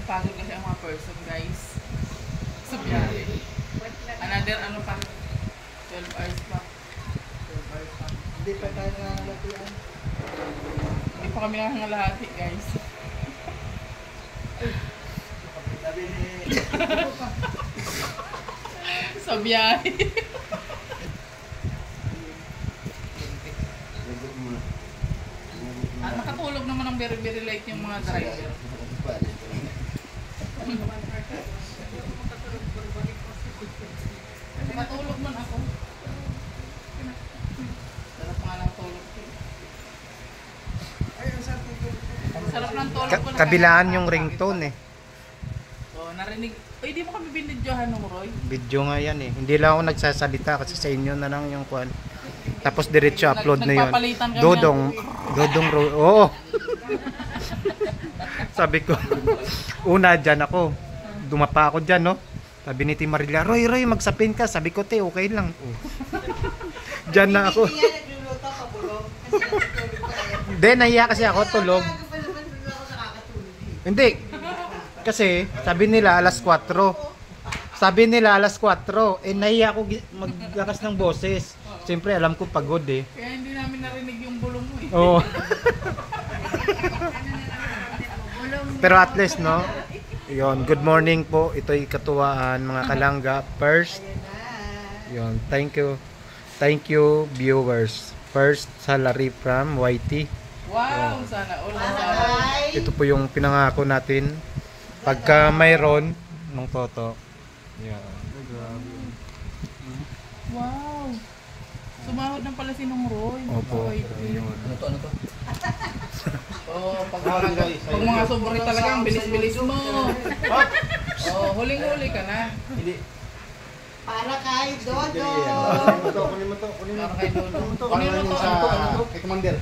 napagod kasi ang mga person, guys. Sa biyahe. Another ano pa? 12 hours pa. 12 hours pa. Hindi pa tayo nangangalatian. Hindi pa kami nangangalahati, guys. Sabi ni... Sa biyahe. At nakatulog naman ang very very late yung mga driver. Matulog man ako. Sarap nga ng tulog ko. Ay, ang sarap ng tulog. Sarap ng tulog ko. Kabilaan yung ringtone eh. So, narinig. Uy, di mo kami binidyohan nung Roy? Video nga yan eh. Hindi lang ako nagsasalita kasi sa inyo na lang yung kwan. Tapos diretso upload na yun. Nagpapalitan kami Dodong oo. Sabi ko, una dyan ako. Dumapa ako dyan, no? Sabi ni Tim Marilla, Roy, magsapin ka. Sabi ko, te, okay lang. Oh. Dyan na ako. Hindi niya nagluluto ka, bulong. Kasi natutulog ka eh. Hindi, nahiya kasi ako tulog. Hindi. Kasi, sabi nila alas 4. Sabi nila alas 4. Eh, nahiya ako maglakas ng boses. Siyempre, alam ko pagod eh. Kaya hindi namin narinig yung bulong mo eh. Oo. Pero at least, no? Yun, good morning po. Ito'y katuwaan, mga kalangga. First, yun, thank you. Thank you, viewers. First salary from YT. Wow, sana all Ito po yung pinangako natin. Pagka mayroon ng toto. Yeah. Wow. Sumahod na pala si Nong Roy. Opo. Ano to? Oh, pag mga sobre talaga, ang bilis-bilis mo. Oh, huling-huli ka na. Para kay Dodo. Kunin mo to. Para kay Dodo. Kunin mo to. Kay Commander.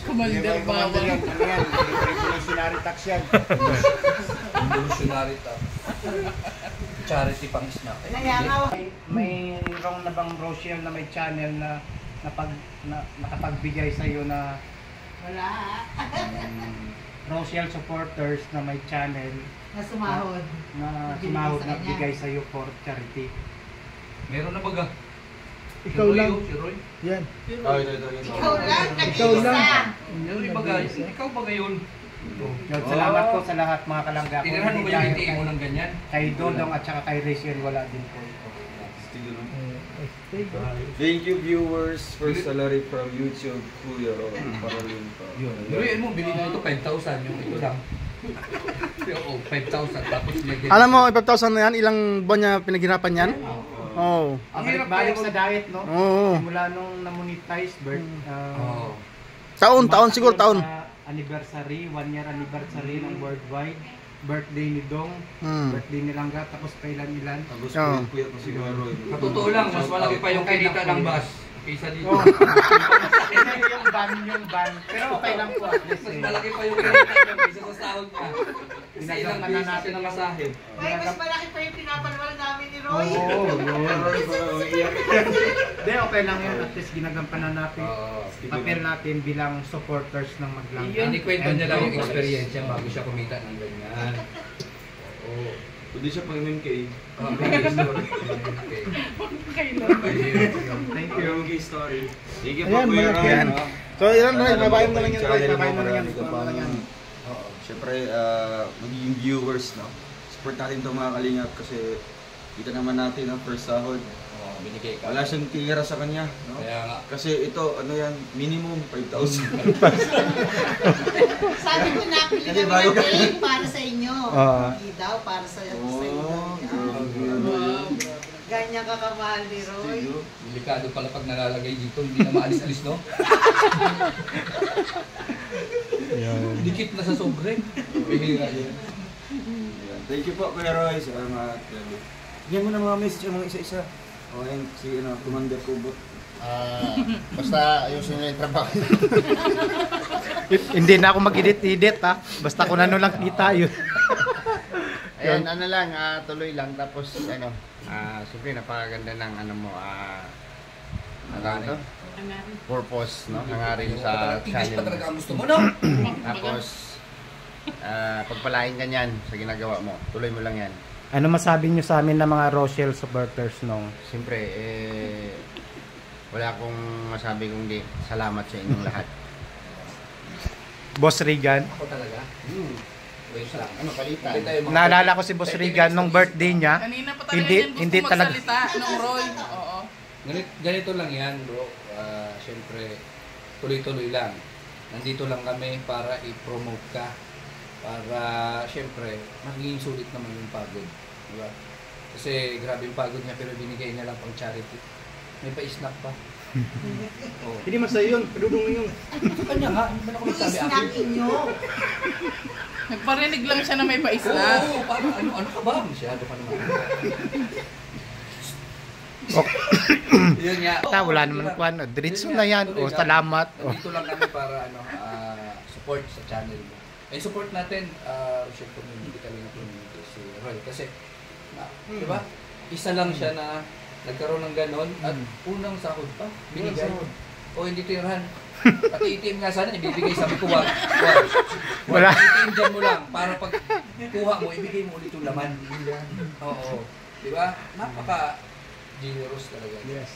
Commander Bawang. Revolutionary tax yan. Revolutionary tax. Charity pang snack. Mayroong na bang Rochelle na may channel na nakapagbigay sa iyo na Wala. Rochelle supporters na may channel Nasumahod. na sumahod na bigay sa iyo for charity? Meron na baga. Ikaw lang. Si Roy. Yan. Ikaw lang, Ikaw lang. nag-iisa. Roy baga. Ikaw ba ngayon? Yun, salamat po sa lahat mga kalangga. Tinirahan mo ba yung ITM mo ng ganyan? Kay Dodong at saka kay Rachel wala din po ito. Thank you viewers for salary from YouTube Kuya Ron Paralin pa. Roy, mo, bilhin mo ito 5,000 yung ito lang. Oo, 5,000 tapos nilagyan. Alam mo, 5,000 na yan, ilang buwan niya pinaghirapan yan? Oo. Ang balik sa diet, no? Oo. Simula nung na-monetize, Taon siguro, taon. Anniversary, 1 year anniversary ng worldwide. Birthday ni Dong, birthday ni Langga, tapos kailan-ilan. Tapos Oo. kuya ko si Roy. Sa totoo lang, mas malaki pa yung kinita ng bus kaysa dito. yung ban. Pero okay lang po at least. Mas malaki pa yung kinita ng kaysa sa sahod niya. Kasi ilang Ginagampanan beses natin na yung masahe. Ay, mas malaki pa yung pinapalwal namin ni Roy. Hindi, okay lang yun. At least ginagampanan natin. Papel natin bilang supporters ng Maglangga. Hindi kwento niya lang yung experience niya bago siya kumita ng ganyan. Oo. Hindi siya pang MMK. Thank you. MMK story. Sige po Ayan, Kuya malaki Ron. yan. no? So, yan, babayin mo lang yan. Channel mo, Babayin mo lang yan. marami ka pang, Siyempre, magiging viewers, no? Support natin itong mga kalingap kasi kita naman natin ang first sahod. Binigay ka. Wala siyang tira sa kanya, no? Kaya nga. Kasi ito, ano yan, minimum 5,000. Sabi ko na, pili Kasi kami bago ng ka- cake para sa inyo. Oo. Hindi daw, para sa iyo. Oh, Ganyan ka kamahal ni Roy. Delikado pala pag nalalagay dito, hindi na maalis-alis, no? Dikit na sa sobre. Bihira yun. Thank you po, Kuya Roy. Salamat. Bigyan mo na mga message yung mga isa-isa. O, yan, si Commander Kubot. Basta ayusin nyo yung trabaho. Hindi na ako mag-edit-edit ha. Basta kung ano lang kita yun. Ayan, ano lang, tuloy lang. Tapos, siyempre napakaganda ng ano mo, ano to? purpose, no? Hangarin sa English pa channel talaga mo. ang gusto mo, no? Tapos, pagpalain ka niyan sa ginagawa mo. Tuloy mo lang yan. Ano masabi nyo sa amin na mga Rochelle supporters nung? Siyempre, wala akong masabi kundi salamat sa inyong lahat. Boss Regan? Ako talaga. Wait lang. Ano, palitan? Hindi tayo mga- Naalala ko si Boss Regan nung birthday niya. Kanina pa talaga Hindi- yan gusto hindi talaga- magsalita nung Roy. Oo. Ganito lang yan, bro. Siyempre, tuloy-tuloy lang. Nandito lang kami para i-promote ka. Para, siyempre, magiging sulit naman yung pagod. Diba? Kasi grabe yung pagod niya pero binigay niya lang pang charity. May pa-snack pa. Oh. Hindi man sa'yo yun, padudong mo yun. Sa kanya nga, hindi man ako nagsabi Snack akin. inyo. Nagparinig lang siya na may paisla. Oo, parang ano ka ba? Masyado ka naman. Yun nga. Wala naman kwan. Diretso na yan. O, salamat. O. Dito lang kami para support sa channel mo. And support natin, Rochelle Community, Kalinga Community, si Roy. Kasi, di ba? Isa lang siya na nagkaroon ng ganon at unang sahod pa, binigay. O hindi tirahan. Pati itim nga sana, ibibigay. Sabi ko, wag. Wala. Itim dyan mo lang para pag kuha mo, ibigay mo ulit yung laman. Oo. Di ba? Napaka-generous talaga. Yes.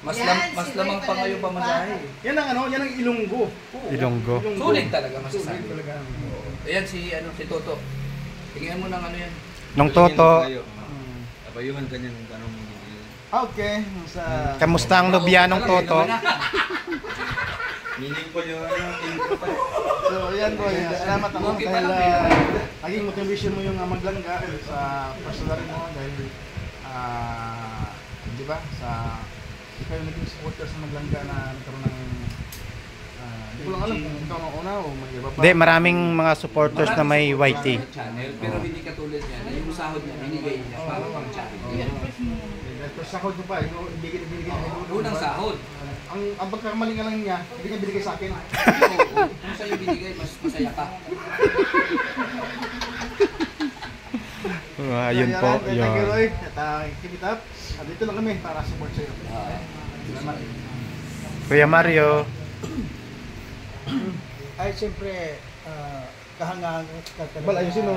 Mas, Yan, mas si lamang Roy pa ngayon talaga. pamasahe. Yan ang yan ang Ilonggo. Oo. Ilonggo. Sulit talaga masasabi. Sulit talaga. Ayan si Toto. Tingnan mo ng ano yan. Nung Toto, Abayuhan ka niyan kung anong Okay, sa... kamusta ang nobya nung Toto? meaningful yung intro pa. So, ayan boy, salamat ako Okay pa dahil lang, naging motivation mo yung maglangga sa personal mo dahil di ba sa ikaw yung naging supporter sa maglangga na nagkaroon ng hindi ko lang alam kung ikaw ang una o may iba pa. Hindi, maraming mga supporters na may YT. Channel, pero hindi katulad niya. Yung sahod niya, binigay niya para pang charity. Pero sahod mo pa, ibigay niya. Unang sahod. Ang pagkakamali nga lang niya, hindi niya binigay sa akin. Oo, kung sa'yo binigay, mas masaya ka. Ayun po. Thank you Yun. Roy. At keep it up. At dito lang kami para support sa'yo. Salamat. Kuya Mario. Ay, siyempre, kahangaan ka talaga. Bal, ayusin mo.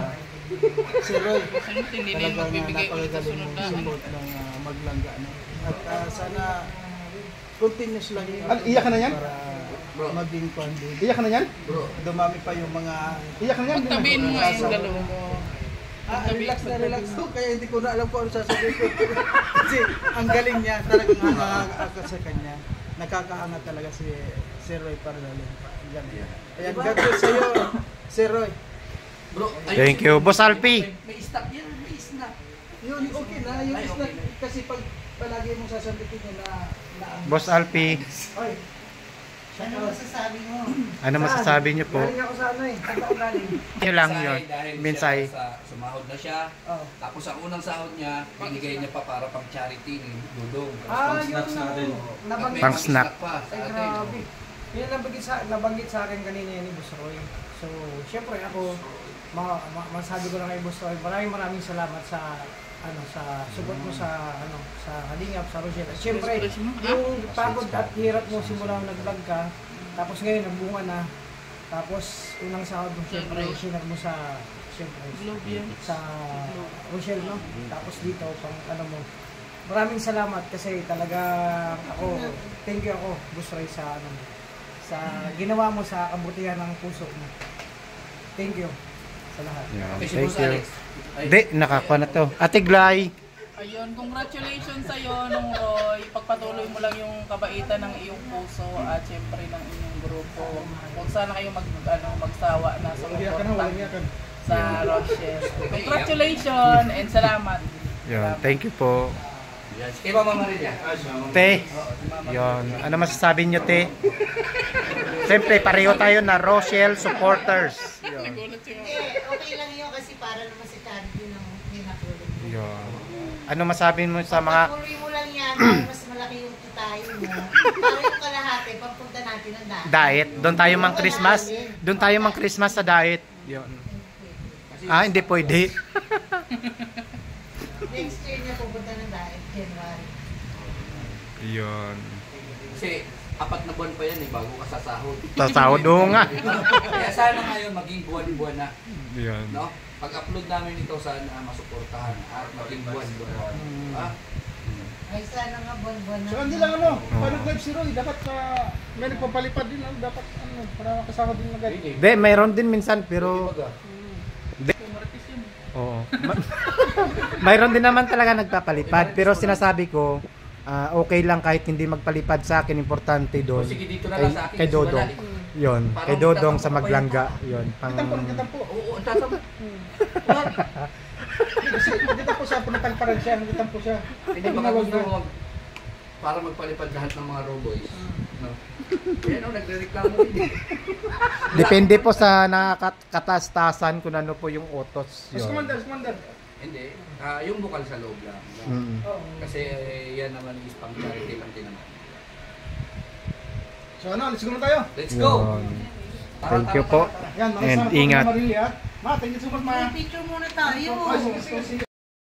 Si Roy, Kasi hindi din talagang magbibigay ulit sa napakagaling sunod mong na. support ng maglangga. No? At sana continuous lang yun. Iyak ka na yan? Para maging panding. Iyak ka na yan? Dumami pa yung mga... Iyak ka na yan? Tabihin mo nga yung dalawa mo. relax na relax to. Kaya hindi ko na alam kung ano sasabihin ko. Kasi ang galing niya, talagang hanga sa kanya. Nakakahanga talaga si Roy Parlalin. Ayan, God bless sa'yo, si Roy. Bro, Thank you. Boss Alpi. May stock yan, may snack. Yun, okay na. Yung Ay, snack, okay. kasi pag palagi mong sasabihin niya na Boss Alpi. Ay, Ano masasabi mo? Ano masasabi niyo po? galing ako sa ano eh. Saan ako galing? Yun lang Mensahe yun. dahil Mensahe. siya sumahod na siya. Oh. Tapos ang unang sahod niya, binigay niya pa para pang charity ni Dudong. Ah, snacks yung natin. nabanggit. Pang snack. pa sa Ay, atin. grabe. Yun nabanggit sa akin kanina yan ni Boss Roy. So, syempre ako, masabi ko lang kay Boss Roy, maraming salamat sa sa support mo sa sa Kalingap, sa Rochelle. Syempre, yung pagod at hirap mo simula nung nag-vlog ka, tapos ngayon nagbunga na, tapos unang sahod mo syempre sinag mo sa sa Rochelle, no? Tapos dito pang mo. Maraming salamat kasi talaga thank you ako Boss Roy sa sa ginawa mo sa kabutihan ng puso mo. Thank you sa lahat. Yan. Okay, si Thank Boss you. Alex. Ay, Hindi, nakakuha na to. Ate Glay. Ayun, congratulations sa'yo nung Roy. Pagpatuloy mo lang yung kabaitan ng iyong puso at syempre ng inyong grupo. Kung sana kayo magsawa na sa sa Rochelle. Congratulations and salamat. Yun. Thank you po. Yes. Kay Mama Maria. Te. Yun. Ano masasabi niyo, te? Siyempre, pareho tayo na Rochelle supporters. Yun. Nagulat siya. Okay lang yun kasi para naman si charity ng hinatulog mo. Yun. Ano masabi mo sa mga... Patuloy mo lang yan, para mas malaki yung kitain mo. Para yung kalahati, pagpunta natin ng dahil. Diet. Doon tayo mang Christmas. Doon tayo mang Christmas sa diet. Yun. Hindi pwede. Next year niya pupunta ng dahil, January. Yun. Kasi 4 na buwan pa yan eh, bago ka sasahod. Sasahod nga. Kaya sana ngayon maging buwan-buwan na. Yan. No? Pag-upload namin ito, sana masuportahan at maging buwan-buwan. Ha? Ay, sana nga buwan-buwan na. So hindi lang paano live si Roy, dapat may nagpapalipad din, dapat para makasama din agad. Hindi, mayroon din minsan pero oo. Mayroon din naman talaga nagpapalipad pero sinasabi ko okay lang kahit hindi magpalipad sa akin, importante doon. Sige, dito na lang sa akin. Kay Dodong. Yon, kay Dodong sa Maglangga, yon. Kitampo. Oo, tatama. Kasi kitampo siya, punatalparan siya, kitampo siya. Hindi baka gusto mo para magpalipad lahat ng mga roboys. No? Kaya nagre-reklamo din. Depende po sa nakakatastasan kung ano po yung utos. Mas Yun. commander. Hindi. Yung bukal sa loob lang. Mm. Kasi yan naman is pang charity lang din naman. So let's go na tayo. Let's go! Yun. Thank you po. Yan, And ingat. Ma, thank you so much, Ma. Picture muna tayo. Sige.